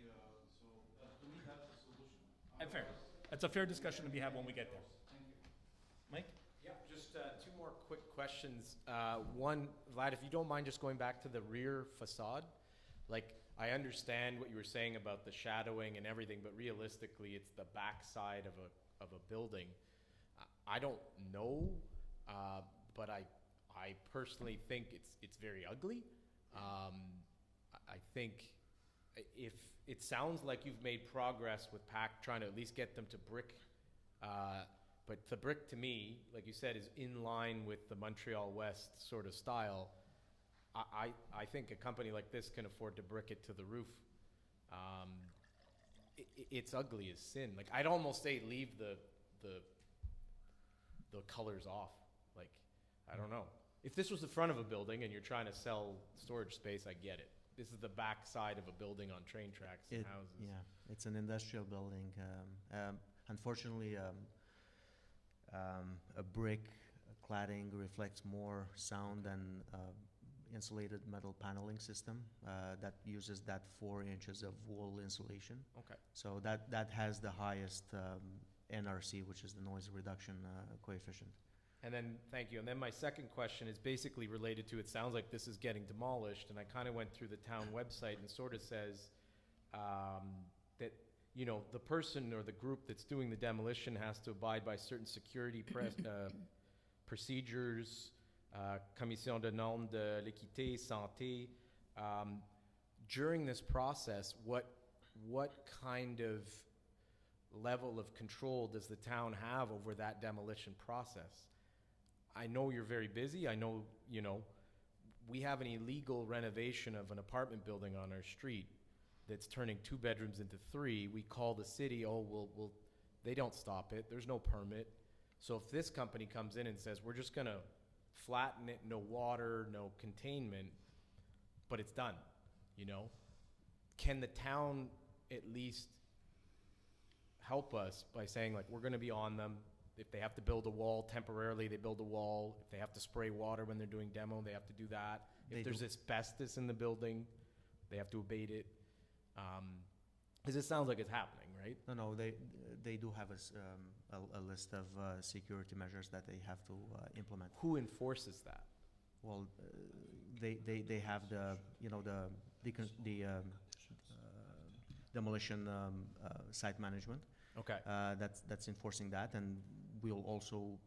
to me, that's a solution. Fair. Otherwise- That's a fair discussion to be had when we get there. Thank you. Mike? Yeah, just two more quick questions. One, Vlad, if you don't mind just going back to the rear facade. Like, I understand what you were saying about the shadowing and everything, but realistically, it's the back side of a building. I don't know, but I personally think it's very ugly. I think if it sounds like you've made progress with PAC trying to at least get them to brick, but the brick to me, like you said, is in line with the Montreal-West sort of style. I think a company like this can afford to brick it to the roof. It's ugly as sin. Like, I'd almost say leave the colors off. Like, I don't know. If this was the front of a building and you're trying to sell storage space, I get it. This is the back side of a building on train tracks and houses. Yeah, it's an industrial building. Unfortunately, a brick cladding reflects more sound than insulated metal paneling system that uses that 4 inches of wool insulation. Okay. So that has the highest NRC, which is the noise reduction coefficient. And then, thank you. And then my second question is basically related to, it sounds like this is getting demolished, and I kind of went through the town website and sort of says that, you know, the person or the group that's doing the demolition has to abide by certain security procedures, Commission de normes de l'équité, santé. During this process, what kind of level of control does the town have over that demolition process? I know you're very busy. I know, you know, we have an illegal renovation of an apartment building on our street that's turning 2 bedrooms into 3. We call the city, they don't stop it. There's no permit. So if this company comes in and says, we're just gonna flatten it, no water, no containment, but it's done, you know? Can the town at least help us by saying, like, we're gonna be on them? If they have to build a wall temporarily, they build a wall. If they have to spray water when they're doing demo, they have to do that. If there's asbestos in the building, they have to abate it. Because it sounds like it's happening, right? No, they do have a list of security measures that they have to implement. Who enforces that? Well, they have the demolition site management. Okay. That's enforcing that, and we'll also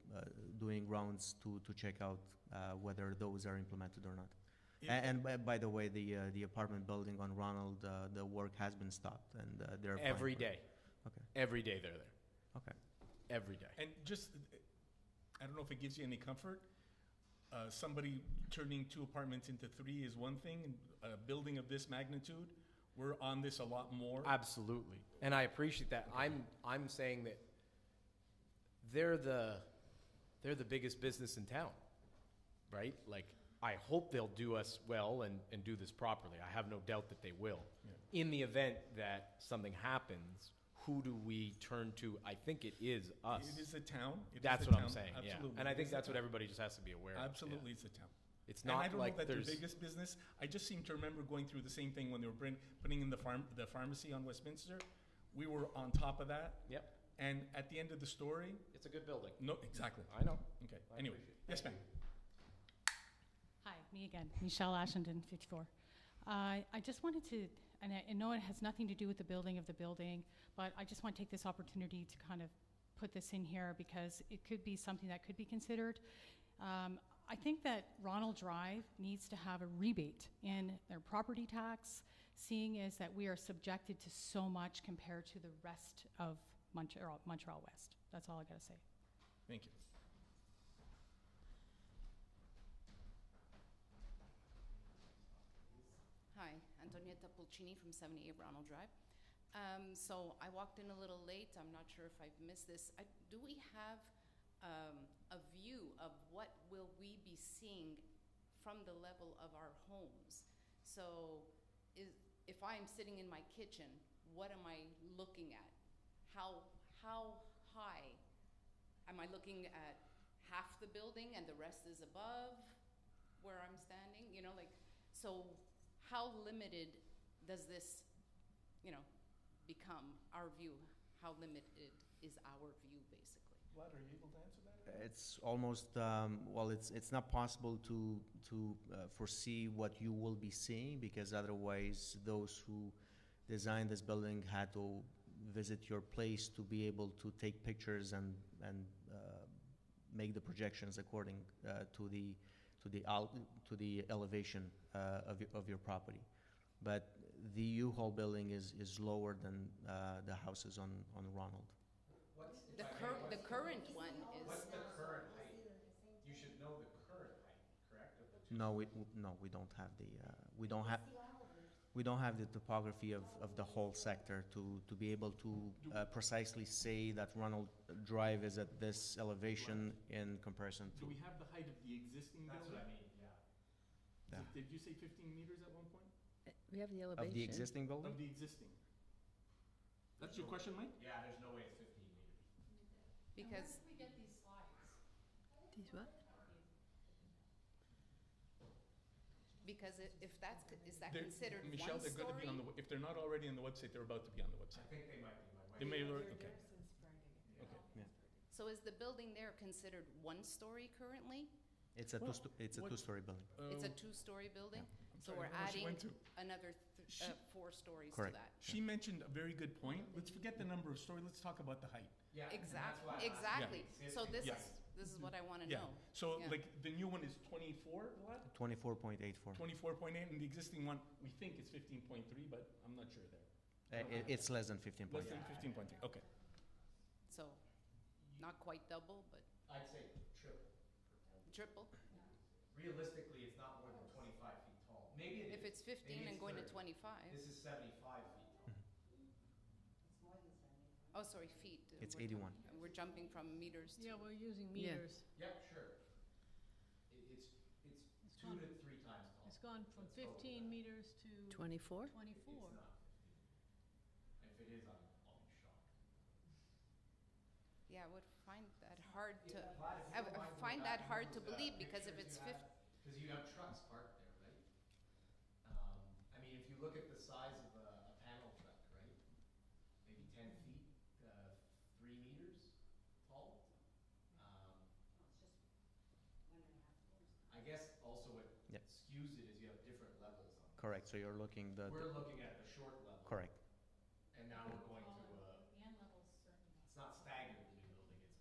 doing rounds to check out whether those are implemented or not. And by the way, the apartment building on Ronald, the work has been stopped, and they're Every day. Okay. Every day they're there. Okay. Every day. And just, I don't know if it gives you any comfort. Somebody turning 2 apartments into 3 is one thing, and a building of this magnitude, we're on this a lot more. Absolutely. And I appreciate that. Okay. I'm saying that they're the biggest business in town, right? Like, I hope they'll do us well and do this properly. I have no doubt that they will. Yeah. In the event that something happens, who do we turn to? I think it is us. It is the town. That's what I'm saying. Absolutely. Yeah. And I think that's what everybody just has to be aware of. Absolutely, Yeah. it's the town. It's not and I don't like know that there's their biggest business. I just seem to remember going through the same thing when they were putting in the pharmacy on Westminster. We were on top of that. Yep. And at the end of the story, it's a good building. No, exactly. I know. Okay. Anyway, yes, ma'am. Hi, me again, Michelle Ashenden, 54. I just wanted to, and I know it has nothing to do with the building of the building, but I just want to take this opportunity to kind of put this in here because it could be something that could be considered. I think that Ronald Drive needs to have a rebate in their property tax, seeing as that we are subjected to so much compared to the rest of Montreal-West. That's all I got to say. Thank you. Hi, Antonietta Pulcini from 78 Ronald Drive. So I walked in a little late. I'm not sure if I've missed this. Do we have a view of what will we be seeing from the level of our homes? So if I'm sitting in my kitchen, what am I looking at? How high? Am I looking at half the building and the rest is above where I'm standing? You know, like, so how limited does this, become our view? How limited is our view, basically? Vlad, are you able to answer that? It's almost, it's not possible to foresee what you will be seeing, because otherwise those who designed this building had to visit your place to be able to take pictures and make the projections according to the elevation of your property. But the U-Haul building is lower than the houses on Ronald. The current one is. What's the current height? You should know the current height, correct? Of the two No, we don't have we don't have the topography of the whole sector to be able to precisely say that Ronald Drive is at this elevation in comparison Do to. we have the height of the existing That's building? what I mean, yeah. Yeah. Did you say 15 meters at one point? We have the elevation. Of the existing building? Of the existing. That's your question, Mike? Yeah, there's no way it's 15 meters. Because we get these slides? These what? Because if that's, is that They're- considered Michelle, one they're going to be story? on the, if they're not already on the website, they're about to be on the I website. think they might be, my wife. They may, okay. Okay. So is the building there considered one story currently? It's a Well, two-story building. It's a Uh, two-story building? I'm So sorry, we're I don't know where she adding went to. another She- 4 stories to Correct. that? She mentioned a very good point. Let's forget the number of stories, let's talk about the height. Yeah, and that's why Exactly. I'm asking. So this Yeah. is what I want to Yeah, know. so Yeah. like the new one is 24, Vlad? 24.84. 24.8, and the existing one, we think is 15.3, but I'm not sure there. It's less than 15 Less point. than 15.3, okay. So not quite double, but I'd say triple. triple? Realistically, it's not more than 25 feet tall. Maybe it is. If it's 15 Maybe and it's going to 30. 25. This is 75 feet tall. Oh, sorry, feet. It's We're 81. We're jumping from meters to. Yeah, we're using Yeah. meters. Yep, sure. It's It's 2 gone- to 3 times tall. It's gone from Let's go with 15 that. meters to 24? 24. It's not 15. And if it is, I'll be shocked. Yeah, I would find that hard to, Yeah, Vlad, if you I don't would mind find going back that to hard to those, believe, because if pictures it's you had, because you have trucks parked there, right? I mean, if you look at the size of a panel truck, right? Maybe 10 feet, 3 meters tall. I guess also what Yep. skews it is you have different levels on it. Correct, so you're looking We're looking at the short level. correct. And now we're going to, The end level's certainly it's not staggered the new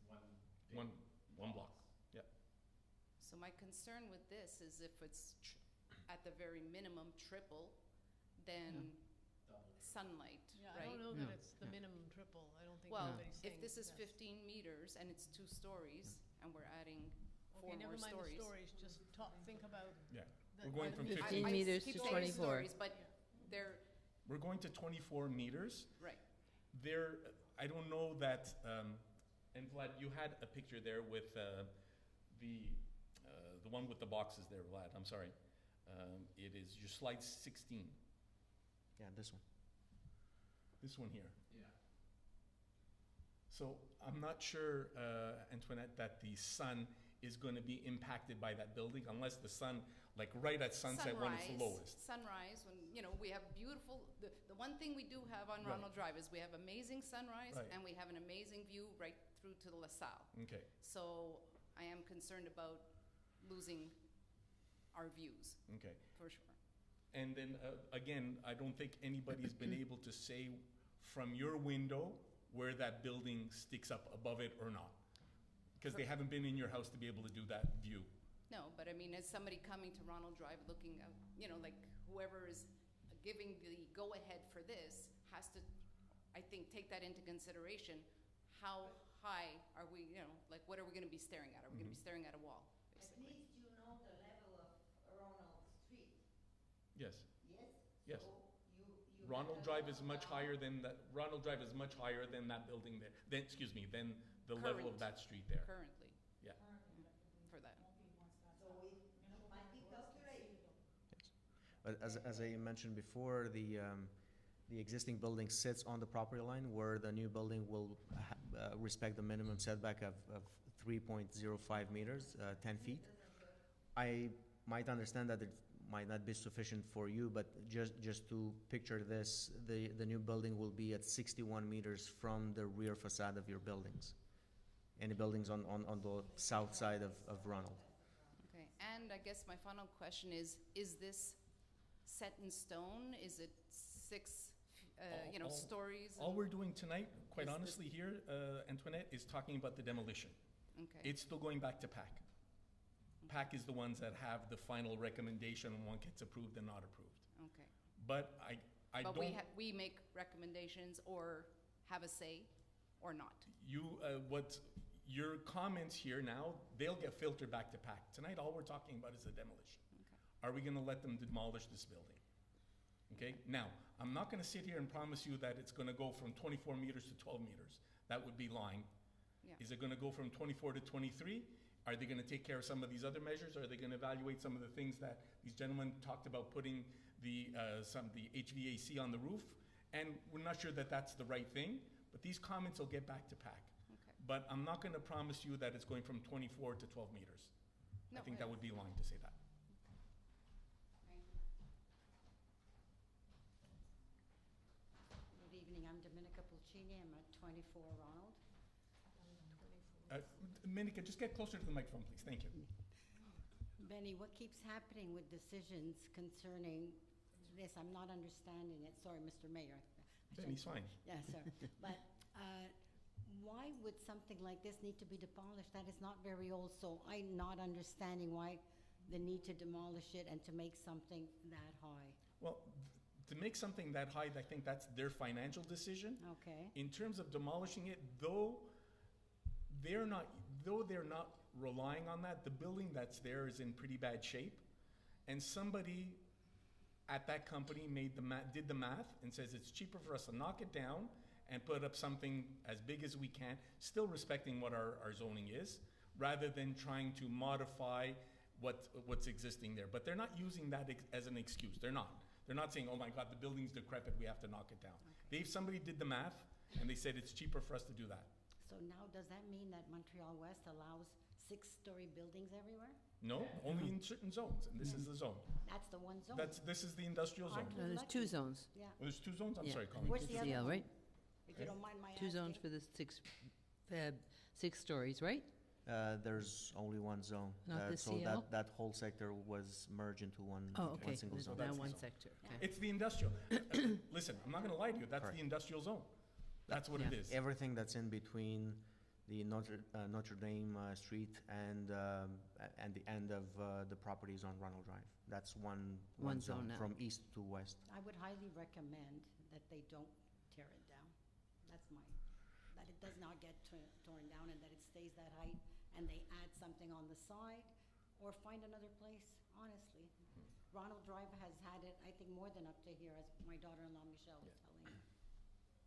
building, it's one big. One block. So my concern with this is if it's at the very minimum triple, then Double. sunlight, Yeah, right? I don't know Yeah. that it's the minimum triple. I don't think Well, anybody's saying if this is yes. 15 meters and it's 2 stories, and we're adding 4 Okay, never more mind stories. the stories, just think about. Yeah. the- We're going the from meters. 15 I meters keep to saying 24. stories, but they're, We're going to 24 meters. right. There, I don't know that, and Vlad, you had a picture there with the one with the boxes there, Vlad, I'm sorry. It is your slide 16, Yeah, this one. this one here. Yeah. So I'm not sure, Antoinette, that the sun is going to be impacted by that building unless the sun, like right at sunset when it's lowest. Sunrise, when, we have beautiful, the one thing we do have on Right. Ronald Drive is we have amazing sunrise, Right. and we have an amazing view right through to LaSalle. Okay, So I am concerned about losing our views, okay. for sure. And then, again, I don't think anybody's been able to say from your window where that building sticks up above it or not. Because they haven't been in your house to be able to do that view. No, but I mean, as somebody coming to Ronald Drive looking out, like whoever is giving the go-ahead for this has to, I think, take that into consideration. How high are we, like what are we gonna be staring at? Are we gonna be staring at a wall, basically? At least you know the level of Ronald Street, Yes, yes? Yes. So you Ronald Drive is much higher than that, Ronald Drive is much higher than that building there, than, excuse me, than the level of Current. that street there. Currently. Yeah. For that. But as I mentioned before, the existing building sits on the property line where the new building will respect the minimum setback of 3.05 meters, 10 feet. I might understand that it might not be sufficient for you, but just to picture this, the new building will be at 61 meters from the rear facade of your buildings. Any buildings on the south side of Ronald. Okay, and I guess my final question is this set in stone? Is it six, All- stories? All we're doing tonight, quite Is this- honestly here, Antoinette, is talking about the demolition. Okay. It's still going back to PAC. PAC is the ones that have the final recommendation when one gets approved and not approved. Okay. But I But don't, we make recommendations or have a say or not? your comments here now, they'll get filtered back to PAC. Tonight, all we're talking about is the demolition. Okay. Are we gonna let them demolish this building? Okay, now, I'm not gonna sit here and promise you that it's gonna go from 24 meters to 12 meters. That would be lying. Yeah. Is it gonna go from 24 to 23? Are they gonna take care of some of these other measures? Are they gonna evaluate some of the things that these gentlemen talked about, putting the HVAC on the roof? And we're not sure that that's the right thing, but these comments will get back to PAC. Okay. But I'm not gonna promise you that it's going from 24 to 12 meters. I No, think that would be lying to say that. Thank you. Good evening, I'm Dominica Pulcini, I'm at 24 Ronald. Dominica, just get closer to the microphone, please. Thank you. Benny, what keeps happening with decisions concerning this? I'm not understanding it. Sorry, Mr. Mayor. Benny's fine. Yes, sir. But why would something like this need to be demolished? That is not very old, so I'm not understanding why the need to demolish it and to make something that high. Well, to make something that high, I think that's their financial decision. Okay. In terms of demolishing it, though they're not relying on that, the building that's there is in pretty bad shape. And somebody at that company did the math and says it's cheaper for us to knock it down and put up something as big as we can, still respecting what our zoning is, rather than trying to modify what's existing there. But they're not using that as an excuse. They're not. They're not saying, oh my God, the building's decrepit, we have to knock it down. Okay. Somebody did the math and they said it's cheaper for us to do that. So now, does that mean that Montreal-West allows 6-story buildings everywhere? No, only in certain zones, and this is the zone. That's the one zone. This is the industrial zone. Aren't No, we there's lucky? two zones. Yeah. Oh, there's two zones? I'm Yeah. sorry, Colleen. Where's the It's other CL, one? right? If you don't mind my Two zones asking. for the six stories, right? There's only one zone. Not the So CL? that whole sector was merged into one Oh, okay. single There's zone. That's now the one zone. sector, okay. It's the industrial. Listen, I'm not gonna lie to you, that's Correct. the industrial zone. That's what it Yeah. is. Everything that's in between the Notre Dame Street and the end of the properties on Ronald Drive. That's one One zone zone now. from east to west. I would highly recommend that they don't tear it down. That it does not get torn down and that it stays that height and they add something on the side or find another place, honestly. Ronald Drive has had it, I think, more than up to here, as my daughter-in-law Michelle was telling me.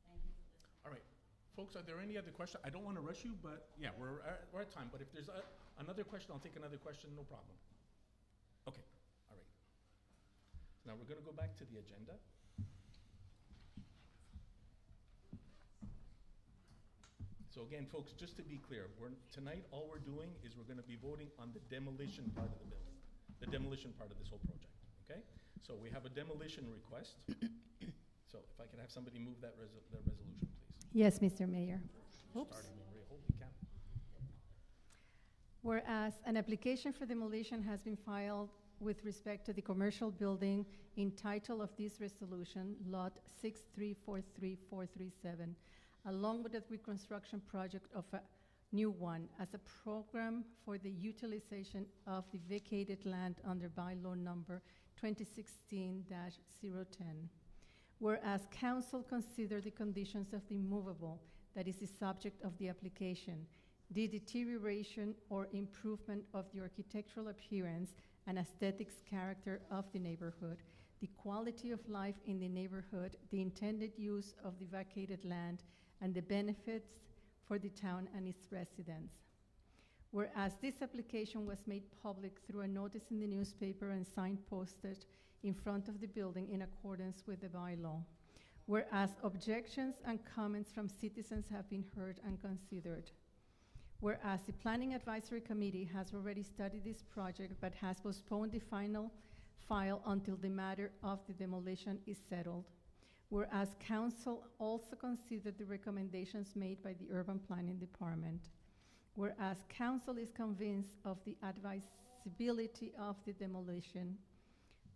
Thank you for listening. All right. Folks, are there any other questions? I don't want to rush you, but yeah, we're at time. But if there's another question, I'll take another question, no problem. Okay, all right. Now we're going to go back to the agenda. So again, folks, just to be clear, tonight all we're doing is we're going to be voting on the demolition part of the building, the demolition part of this whole project, okay? So we have a demolition request. So if I can have somebody move that the resolution, please. Yes, Mr. Mayor. Oops. Starting in Maria. Holy cow. Whereas an application for demolition has been filed with respect to the commercial building in title of this resolution, Lot 6343437, along with the reconstruction project of a new one as a program for the utilization of the vacated land under bylaw number 2016-010. Whereas council consider the conditions of the movable that is the subject of the application, the deterioration or improvement of the architectural appearance and aesthetics character of the neighborhood, the quality of life in the neighborhood, the intended use of the vacated land, and the benefits for the town and its residents. Whereas this application was made public through a notice in the newspaper and sign posted in front of the building in accordance with the bylaw. Whereas objections and comments from citizens have been heard and considered. Whereas the Planning Advisory Committee has already studied this project but has postponed the final file until the matter of the demolition is settled. Whereas Council also considered the recommendations made by the Urban Planning Department. Whereas Council is convinced of the advisability of the demolition.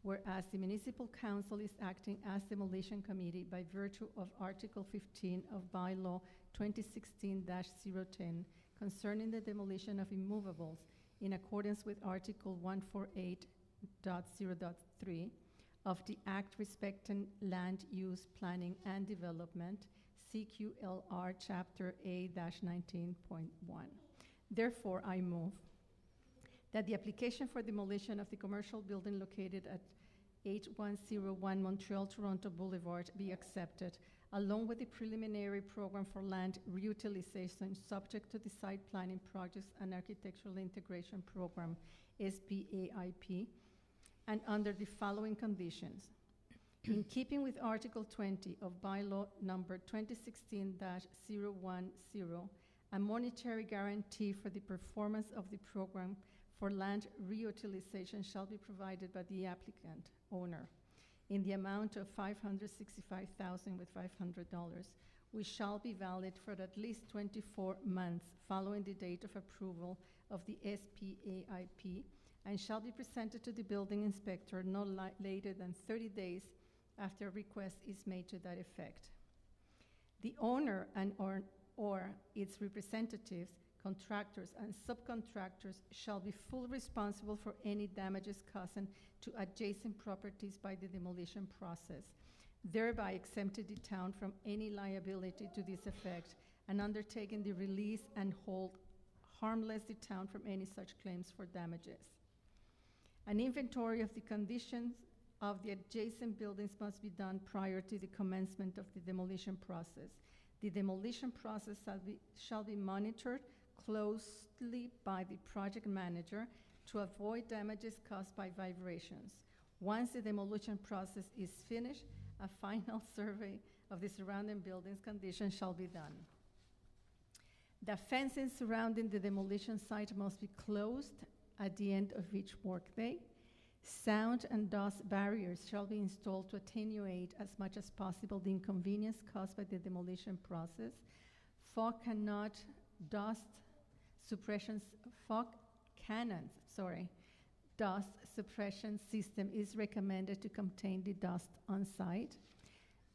Whereas the Municipal Council is acting as Demolition Committee by virtue of Article 15 of Bylaw 2016-010 concerning the demolition of immovables in accordance with Article 148.0.3 of the Act respecting land use, planning, and development, CQLR Chapter A-19.1. Therefore, I move that the application for demolition of the commercial building located at 8101 Montreal-Toronto Boulevard be accepted, along with the preliminary program for land reutilization subject to the site planning projects and architectural integration program, SPAIP, and under the following conditions. In keeping with Article 20 of Bylaw number 2016-010, a monetary guarantee for the performance of the program for land reutilization shall be provided by the applicant owner in the amount of $565,500, which shall be valid for at least 24 months following the date of approval of the SPAIP, and shall be presented to the building inspector no later than 30 days after a request is made to that effect. The owner and or its representatives, contractors, and subcontractors shall be fully responsible for any damages caused to adjacent properties by the demolition process, thereby exempting the town from any liability to this effect and undertaking the release and hold harmless the town from any such claims for damages. An inventory of the conditions of the adjacent buildings must be done prior to the commencement of the demolition process. The demolition process shall be monitored closely by the project manager to avoid damages caused by vibrations. Once the demolition process is finished, a final survey of the surrounding buildings' condition shall be done. The fencing surrounding the demolition site must be closed at the end of each workday. Sound and dust barriers shall be installed to attenuate as much as possible the inconvenience caused by the demolition process. Fog dust suppression system is recommended to contain the dust on site.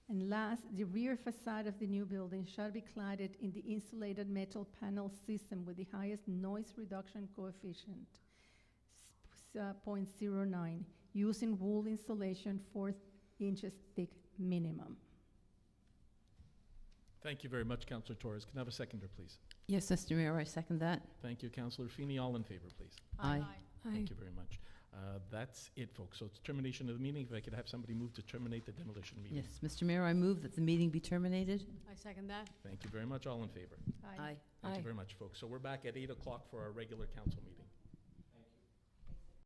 And last, the rear facade of the new building shall be cladded in the insulated metal panel system with the highest noise reduction coefficient, 0.09, using wool insulation 4 inches thick minimum. Thank you very much, Councillor Torres. Can I have a seconder, please? Yes, Mr. Mayor, I second that. Thank you, Councillor Feeney. All in favor, please. Aye. Thank you very much. That's it, folks. So it's termination of the meeting. If I could have somebody move to terminate the demolition meeting. Yes, Mr. Mayor, I move that the meeting be terminated. I second that. Thank you very much. All in favor. Aye. Thank you very much, folks. So we're back at 8 o'clock for our regular council meeting.